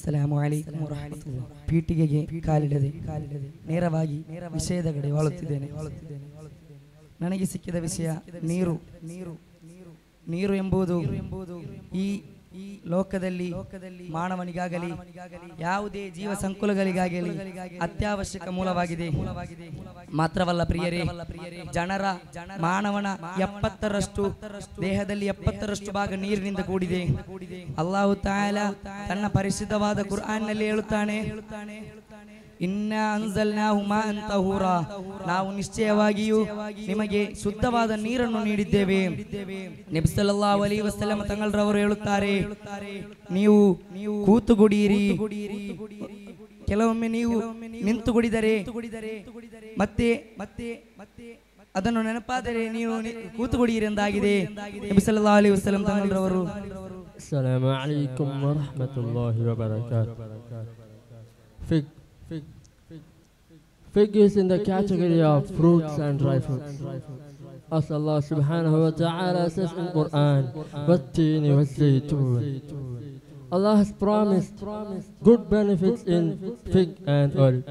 ಅಸ್ಸಲಾಮು ಅಲೈಕುಂ ವರಹಮತುಲ್ಲಾಹ್. ಪೀಠಿಗೆಗೆ ಕಾಲಿಡದೆ ನೇರವಾಗಿ ವಿಷಯದ ಕಡೆ ವಾಳುತ್ತಿದ್ದೇನೆ. ನನಗೆ ಸಿಕ್ಕಿದ ವಿಷಯ ನೀರು. ನೀರು ಎಂಬುದು ಈ ಲೋಕದಲ್ಲಿ ಮಾನವನಿಗಾಗಲಿ ಯಾವುದೇ ಜೀವ ಸಂಕುಲಗಳಿಗಾಗಲಿ ಅತ್ಯವಶ್ಯಕ ಮೂಲವಾಗಿದೆ. ಮಾತ್ರವಲ್ಲ ಪ್ರಿಯರೇ, ಮಾನವನ 70ರಷ್ಟು ದೇಹದಲ್ಲಿ 70ರಷ್ಟು ಭಾಗ ನೀರಿನಿಂದ ಕೂಡಿದೆ. ಅಲ್ಲಾಹು ತಾಲಾ ತನ್ನ ಪರಿಶುದ್ಧವಾದ ಕುರ್ಆನ್ನಲ್ಲಿ ಹೇಳುತ್ತಾನೆ, ಇನ್ನಾ ಅನ್ಜಲ್ನಾಹು ಮಾಅನ್ ತಹೂರಾ, ನಾವು ನಿಶ್ಚಯವಾಗಿಯೂ ನಿಮಗೆ ಶುದ್ಧವಾದ ನೀರನ್ನು ನೀಡಿದ್ದೇವೆ. ನಬಿ ಸಲ್ಲಲ್ಲಾಹು ಅಲೈಹಿ ವಸಲ್ಲಂ ತಂಗಳರವರು ಹೇಳುತ್ತಾರೆ, ನೀವು ಕೂತು ಕುಡಿಯಿರಿ, ಕೆಲವೊಮ್ಮೆ ನೀವು ನಿಂತು ಕುಡಿದರೆ ಮತ್ತೆ ಅದನ್ನು ನೆನಪಾದರೆ ನೀವು ಕೂತು ಕುಡಿಯಿರಿ ಎಂದಾಗಿದೆ. Nabi ಸಲ್ಲಲ್ಲಾಹು ಅಲೈಹಿ ವಸಲ್ಲಂ ತಂಗಳರವರು. ಅಸ್ಸಲಾಮು ಅಲೈಕುಂ ವರಹಮತುಲ್ಲಾಹಿ ವಬರಕಾತುಹು. Fig is in the category of fruits and dry fruits. As Allah subhanahu wa ta'ala says in Quran, وَالتِّينِ وَالزَّيْتُونِ. Allah has promised good benefits in fig and olive.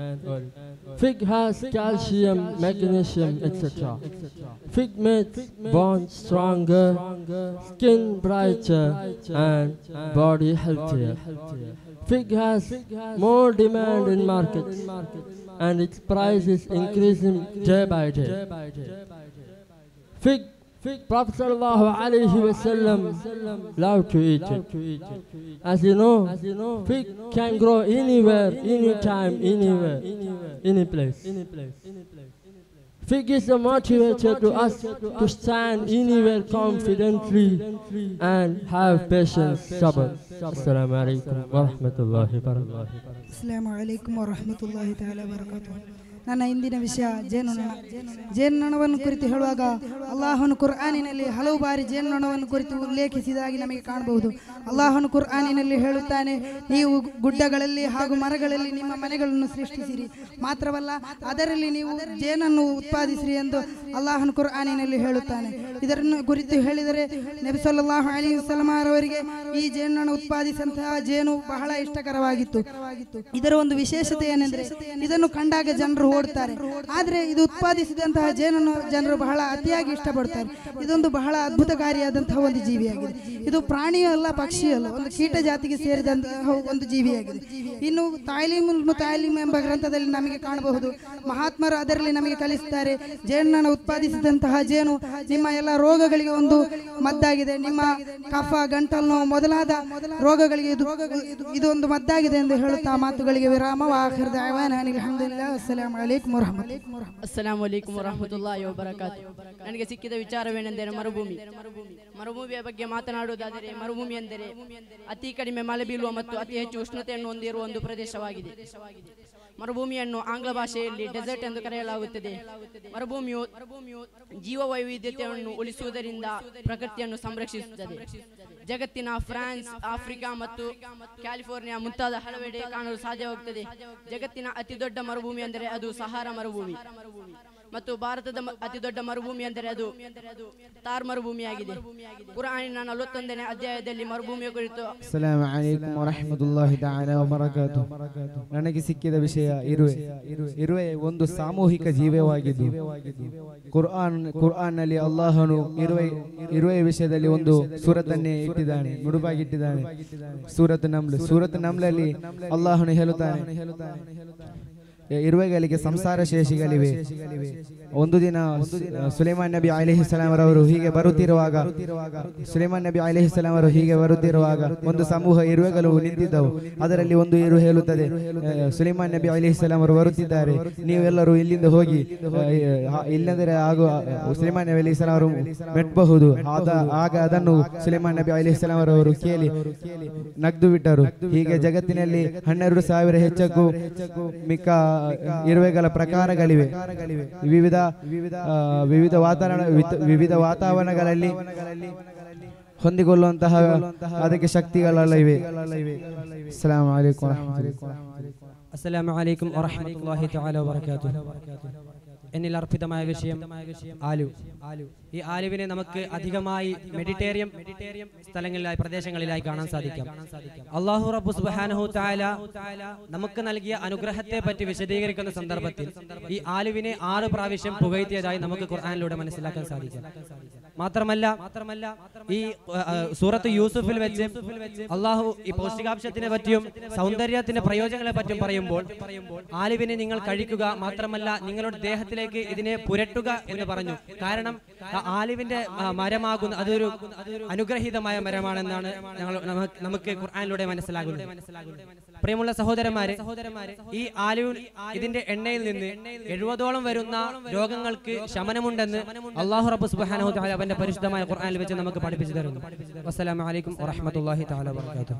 Fig has calcium, magnesium, etc. Fig makes bones stronger, skin brighter, and body healthier. Fig has more demand in markets, and its price is increasing day by day. Fig, Prophet sallallahu alaihi wasallam loved to eat it. As you know, fig can grow anywhere, anytime, anywhere, any place. Fig is a motivator to us to stand anywhere confidently and have patience, sabr. Assalamu alaikum wa rahmatullahi wa barakatuh. Assalamu alaikum wa rahmatullahi wa barakatuh. ನನ್ನ ಇಂದಿನ ವಿಷಯ ಜೇನುನೊಣ. ಜೇನುನೊಣವನ್ನು ಕುರಿತು ಹೇಳುವಾಗ ಅಲ್ಲಾಹನು ಕುರ್ಆನಿನಲ್ಲಿ ಹಲವು ಬಾರಿ ಜೇನುನೊಣವನ್ನು ಕುರಿತು ಉಲ್ಲೇಖಿಸಿದಾಗಿ ನಮಗೆ ಕಾಣಬಹುದು. ಅಲ್ಲಾಹನು ಕುರ್ಆನಿನಲ್ಲಿ ಹೇಳುತ್ತಾನೆ, ನೀವು ಗುಡ್ಡಗಳಲ್ಲಿ ಹಾಗೂ ಮರಗಳಲ್ಲಿ ನಿಮ್ಮ ಮನೆಗಳನ್ನು ಸೃಷ್ಟಿಸಿರಿ, ಮಾತ್ರವಲ್ಲ ಅದರಲ್ಲಿ ನೀವು ಜೇನನ್ನು ಉತ್ಪಾದಿಸಿರಿ ಎಂದು ಅಲ್ಲಾಹನು ಕುರ್ಆನಿನಲ್ಲಿ ಹೇಳುತ್ತಾನೆ. ಇದನ್ನು ಕುರಿತು ಹೇಳಿದರೆ ನಬಿ ಸಲ್ಲಲ್ಲಾಹು ಅಲೈಹಿ ವಸಲ್ಲಂ ಅವರಿಗೆ ಈ ಜೇನುನೊಣ ಉತ್ಪಾದಿಸಿದಂತಹ ಜೇನು ಬಹಳ ಇಷ್ಟಕರವಾಗಿತ್ತು. ಇದರ ಒಂದು ವಿಶೇಷತೆ ಏನೆಂದರೆ ಇದನ್ನು ಕಂಡಾಗ ಜನರು ಓಡುತ್ತಾರೆ, ಆದರೆ ಇದು ಉತ್ಪಾದಿಸಿದಂತಹ ಜೇನನ್ನು ಜನರು ಬಹಳ ಅತಿಯಾಗಿ ಇಷ್ಟಪಡುತ್ತಾರೆ. ಇದೊಂದು ಬಹಳ ಅದ್ಭುತಕಾರಿಯಾದಂತಹ ಒಂದು ಜೀವಿಯಾಗಿದೆ. ಇದು ಪ್ರಾಣಿಯೂ ಅಲ್ಲ, ಪಕ್ಷಿಯೂ ಅಲ್ಲ, ಒಂದು ಕೀಟ ಜಾತಿಗೆ ಸೇರಿದಂತಹ ಒಂದು ಜೀವಿಯಾಗಿದೆ. ಇನ್ನು ತಾಲೀಮುಲ್ ಮುತಾಲಿಮ್ ಎಂಬ ಗ್ರಂಥದಲ್ಲಿ ನಮಗೆ ಕಾಣಬಹುದು, ಮಹಾತ್ಮರು ಅದರಲ್ಲಿ ನಮಗೆ ಕಲಿಸುತ್ತಾರೆ, ಜೇನನ್ನು ಉತ್ಪಾದಿಸಿದಂತಹ ಜೇನು ನಿಮ್ಮ ಎಲ್ಲ ರೋಗಗಳಿಗೆ ಒಂದು ಮದ್ದಾಗಿದೆ. ನಿಮ್ಮ ಕಫ, ಗಂಟಲು ನೋವು ಮೊದಲಾದ ರೋಗಗಳಿಗೆ ಇದೊಂದು ಮದ್ದಾಗಿದೆ ಎಂದು ಹೇಳುತ್ತಾ ಮಾತುಗಳಿಗೆ ವಿರಾಮ. ಆಖಿರ್ ದಅವಾನಾ ಅಲ್ಹಮ್ದುಲಿಲ್ಲಾಹ್. ಅಸ್ಸಲಾಮು ಅಲೈಕುಂ ವರಹಮತುಲ್ಲಾಹಿ. ಅಸ್ಸಲಾಮು ಅಲೈಕುಂ ವರಹಮತುಲ್ಲಾಹಿ ವಬರಕಾತುಹು. ನನಗೆ ಸಿಕ್ಕಿದ ವಿಚಾರವೇನೆಂದರೆ ಮರುಭೂಮಿಯ ಬಗ್ಗೆ ಮಾತನಾಡುವುದಾದರೆ, ಮರುಭೂಮಿ ಎಂದರೆ ಅತಿ ಕಡಿಮೆ ಮಳೆ ಬೀಳುವ ಮತ್ತು ಅತಿ ಹೆಚ್ಚು ಉಷ್ಣತೆಯನ್ನು ಹೊಂದಿರುವ ಒಂದು ಪ್ರದೇಶವಾಗಿದೆ. ಮರುಭೂಮಿಯನ್ನು ಆಂಗ್ಲ ಭಾಷೆಯಲ್ಲಿ ಡೆಸರ್ಟ್ ಎಂದು ಕರೆಯಲಾಗುತ್ತದೆ. ಮರುಭೂಮಿಯು ಜೀವ ವೈವಿಧ್ಯತೆಯನ್ನು ಉಳಿಸುವುದರಿಂದ ಪ್ರಕೃತಿಯನ್ನು ಸಂರಕ್ಷಿಸುತ್ತದೆ. ಜಗತ್ತಿನ ಫ್ರಾನ್ಸ್, ಆಫ್ರಿಕಾ ಮತ್ತು ಕ್ಯಾಲಿಫೋರ್ನಿಯಾ ಮುಂತಾದ ಹಲವೆಡೆ ಕಾಣಲು ಸಾಧ್ಯವಾಗುತ್ತದೆ. ಜಗತ್ತಿನ ಅತಿ ದೊಡ್ಡ ಮರುಭೂಮಿ ಅಂದರೆ ಅದು ಸಹಾರಾ ಮರುಭೂಮಿ ಮತ್ತು ಭಾರತದ ಅತಿ ದೊಡ್ಡ ಮರುಭೂಮಿ ಅಂದರೆ ಅದು ತಾರ್ ಮರುಭೂಮಿಯಾಗಿದೆ. ಕುರ್ಆನಿನ 41ನೇ ಅಧ್ಯಾಯದಲ್ಲಿ ಮರುಭೂಮಿಯ ಕುರಿತು ಅಸ್ಸಲಾಮು ಅಲೈಕುಂ ವರಹಮತುಲ್ಲಾಹಿ ತಆಲಾ ವಬರಕಾತುಹು. ನನಗೆ ಸಿಕ್ಕಿದ ವಿಷಯ ಇರುವೆ ಒಂದು ಸಾಮೂಹಿಕ ಜೀವವಾಗಿದ್ದು, ಕುರ್ಆನ್ನಲ್ಲಿ ಅಲ್ಲಾಹನು ಇರುವೆ ವಿಷಯದಲ್ಲಿ ಒಂದು ಸೂರತನ್ನೇ ಇಟ್ಟಿದ್ದಾನೆ, ನುಡುಬಾಗಿಟ್ಟಿದ್ದಾನೆ. ಸೂರತ್ ನಮ್ಲಲ್ಲಿ ಅಲ್ಲಾಹನು ಹೇಳುತ್ತಾನೆ, ಇರುವೆಗಳಿಗೆ ಸಂಸಾರ ಶೇಷಿಗಳಿವೆ. ಒಂದು ದಿನ ಸುಲೈಮಾನ್ ನಬಿ ಅಲೈಹಿಸ್ಸಲಾಂ ಅವರು ಹೀಗೆ ಬರುತ್ತಿರುವಾಗ ಒಂದು ಸಮೂಹ ಇರುವೆಗಳು ನಿಂತಿದ್ದವು. ಅದರಲ್ಲಿ ಒಂದು ಇರು ಹೇಳುತ್ತದೆ, ಸುಲೈಮಾನ್ ನಬಿ ಅಲೈಹಿಸ್ಸಲಾಂ ಅವರು ಬರುತ್ತಿದ್ದಾರೆ, ನೀವೆಲ್ಲರೂ ಇಲ್ಲಿಂದ ಹೋಗಿ, ಇಲ್ಲಂದರೆ ಸುಲೈಮಾನ್ ನಬಿ ಅಲೈಹಿಸ್ಸಲಾಂ ಅವರು ಮೆಟ್ಟಬಹುದು. ಆಗ ಅದನ್ನು ಸುಲೈಮಾನ್ ನಬಿ ಅಲೈಹಿಸ್ಸಲಾಂ ಅವರು ಕೇಳಿ ನಗ್ದು ಬಿಟ್ಟರು. ಹೀಗೆ ಜಗತ್ತಿನಲ್ಲಿ 12,000 ಹೆಚ್ಚಕ್ಕೂ ಮಿಕ್ಕ ಇರುವೆಗಳ ಪ್ರಕಾರಗಳಿವೆ. ವಿವಿಧ ವಾತಾವರಣಗಳಲ್ಲಿ ಹೊಂದಿಕೊಳ್ಳುವಂತಹ ಅದಕ್ಕೆ ಶಕ್ತಿಗಳೆಲ್ಲ ಇವೆ. ಅಸ್ಸಲಾಮು ಅಲೈಕುಂ ವರಹಮತುಲ್ಲಾಹಿ. ಅಸ್ಸಲಾಮು ಅಲೈಕುಂ ವರಹಮತುಲ್ಲಾಹಿ ತಆಲಾ ವಬರಕಾತುಹು. എന്നിൽ അർപ്പിതമായ വിഷയം ആലു. ഈ ആലുവിനെ നമുക്ക് അധികമായി മെഡിറ്റേറിയം സ്ഥലങ്ങളിലായി പ്രദേശങ്ങളിലായി കാണാൻ സാധിക്കും. അല്ലാഹു റബ്ബു സുബ്ഹാനഹു തആല നമുക്ക് നൽകിയ അനുഗ്രഹത്തെ പറ്റി വിശദീകരിക്കുന്ന സന്ദർഭത്തിൽ ഈ ആലുവിനെ 6 പ്രാവശ്യം പുകഴ്ത്തിയതായി നമുക്ക് ഖുർആനിലൂടെ മനസ്സിലാക്കാൻ സാധിക്കും. മാത്രമല്ല ഈ സൂറത്ത് യൂസുഫിൽ വെച്ച് അല്ലാഹു ഈ പൗഷ്ടികാംശത്തിനെ പറ്റിയും സൗന്ദര്യത്തിന്റെ പ്രയോജനങ്ങളെ പറ്റിയും പറയുമ്പോൾ ആലുവിനെ നിങ്ങൾ കഴിക്കുക, മാത്രമല്ല നിങ്ങളുടെ ദേഹത്തിലേക്ക് ഇതിനെ പുരട്ടുക എന്ന് പറഞ്ഞു. കാരണം ആലിവിന്റെ മരമാകുന്ന അതൊരു അനുഗ്രഹീതമായ മരമാണെന്നാണ് നമുക്ക് ഖുർആനിലൂടെ മനസ്സിലാകുന്നത്. പ്രിയമുള്ള സഹോദരന്മാരെ, ഈ ആലിവ് ഇതിന്റെ എണ്ണയിൽ നിന്ന് 70ഓളം വരുന്ന രോഗങ്ങൾക്ക് ശമനമുണ്ടെന്ന് അല്ലാഹു റബ്ബ് സുബ്ഹാനഹു തആല അവന്റെ പരിശുദ്ധമായ ഖുർആനിൽ വെച്ച് നമുക്ക് പഠിപ്പിച്ചു തരുന്നു. അസ്സലാമു അലൈക്കും വറഹ്മത്തുള്ളാഹി തആല വബറകാതുഹു.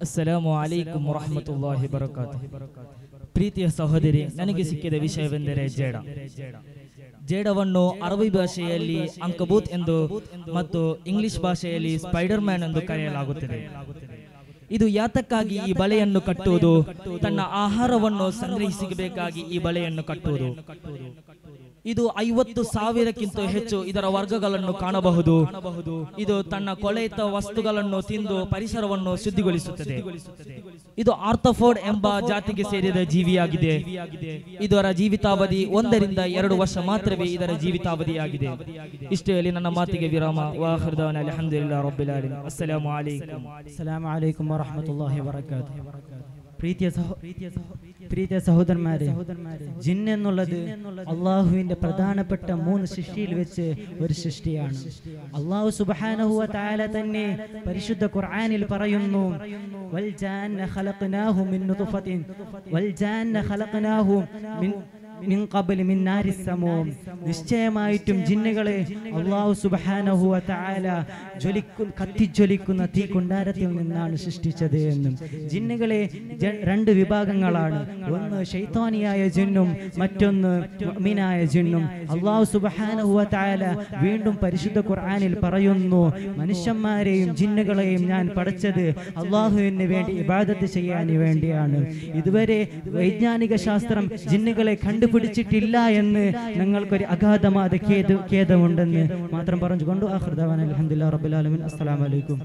ಅಸ್ಸಲಾಮು ಅಲೈಕುಂ ವರಹಮತುಲ್ಲಾಹಿ ಬರಕಾತು. ಪ್ರೀತಿಯ ಸಹೋದರಿ, ನನಗೆ ಸಿಕ್ಕಿದ ವಿಷಯವೆಂದರೆ ಜೇಡ. ಜೇಡವನ್ನು ಅರಬಿ ಭಾಷೆಯಲ್ಲಿ ಅಂಕಬೂತ್ ಎಂದು ಮತ್ತು ಇಂಗ್ಲಿಷ್ ಭಾಷೆಯಲ್ಲಿ ಸ್ಪೈಡರ್ ಮ್ಯಾನ್ ಎಂದು ಕರೆಯಲಾಗುತ್ತದೆ. ಇದು ಯಾತಕ್ಕಾಗಿ ಈ ಬಲೆಯನ್ನು ಕಟ್ಟುವುದು? ತನ್ನ ಆಹಾರವನ್ನು ಸಂಗ್ರಹಿಸಬೇಕಾಗಿ ಈ ಬಲೆಯನ್ನು ಕಟ್ಟುವುದು. ಇದು 50,000ಕ್ಕಿಂತ ಹೆಚ್ಚು ಇದರ ವರ್ಗಗಳನ್ನು ಕಾಣಬಹುದು. ಇದು ತನ್ನ ಕೊಳೆತ ವಸ್ತುಗಳನ್ನು ತಿಂದು ಪರಿಸರವನ್ನು ಶುದ್ಧಿಗೊಳಿಸುತ್ತದೆ. ಇದು ಆರ್ಥೋಪೋಡ್ ಎಂಬ ಜಾತಿಗೆ ಸೇರಿದ ಜೀವಿಯಾಗಿದೆ. ಇದರ ಜೀವಿತಾವಧಿ 1 ರಿಂದ 2 ವರ್ಷ ಮಾತ್ರವೇ ಇದರ ಜೀವಿತಾವಧಿಯಾಗಿದೆ. ಇಷ್ಟೇ ಹೇಳಿ ನನ್ನ ಮಾತಿಗೆ ವಿರಾಮ. ವಾಖಿರ್ ದವಾನ ಅಲ್ಹಮ್ದುಲಿಲ್ಲಾಹಿ ರಬ್ಬಿಲ್ ಆಲಮೀನ್. ಅಸ್ಸಲಾಮು ಅಲೈಕುಂ ವರಹಮತುಲ್ಲಾಹಿ ವಬರಕಾತುಹು. പ്രീതിയ സഹോദരന്മാരെ, ജിന്ന് എന്നുള്ളത് അള്ളാഹുവിന്റെ പ്രധാനപ്പെട്ട 3 സൃഷ്ടിയിൽ വെച്ച് ഒരു സൃഷ്ടിയാണ്. അള്ളാഹു സുബ്ഹാനഹു വ തആല തന്നെ പരിശുദ്ധ ഖുർആനിൽ പറയുന്നു, വൽ ജാന്ന ഖലഖനാഹു മിൻ നുത്ഫത്തിൻ വൽ ജാന്ന ഖലഖനാഹു മിൻ ഖബ്ലി മിൻ നാരിസ് സമൂം. നിശ്ചയമായിട്ടും ജിന്നുകളെ അള്ളാഹു സുബ്ഹാനഹു വ തആല കത്തിജ്വലിക്കുന്ന തീക്കുണ്ടാരത്തിൽ നിന്നാണ് സൃഷ്ടിച്ചത് എന്നും. ജിന്നുകളെ 2 വിഭാഗങ്ങളാണ്. ഒന്ന് ശൈത്താനിയായ ജിന്നും മറ്റൊന്ന് മുഅ്മിനായ ജിന്നും. അള്ളാഹു സുബ്ഹാനഹു വ തആല വീണ്ടും പരിശുദ്ധ ഖുർആനിൽ പറയുന്നു, മനുഷ്യന്മാരെയും ജിന്നുകളെയും ഞാൻ പടച്ചത് അള്ളാഹുവിന് വേണ്ടി ഇബാദത്ത് ചെയ്യാൻ വേണ്ടിയാണ്. ഇതുവരെ വൈജ്ഞാനിക ശാസ്ത്രം ജിന്നുകളെ കണ്ടുപിടിച്ചിട്ടില്ല എന്ന് ഞങ്ങൾക്കൊരു അഗാധമായ ഖേദമുണ്ടെന്ന് മാത്രം പറഞ്ഞുകൊണ്ട് ആഖിർ ദഅവാന അൽഹംദുലില്ലാഹി റബ്ബിൽ ആലമീൻ. അസ്സലാമു അലൈക്കും.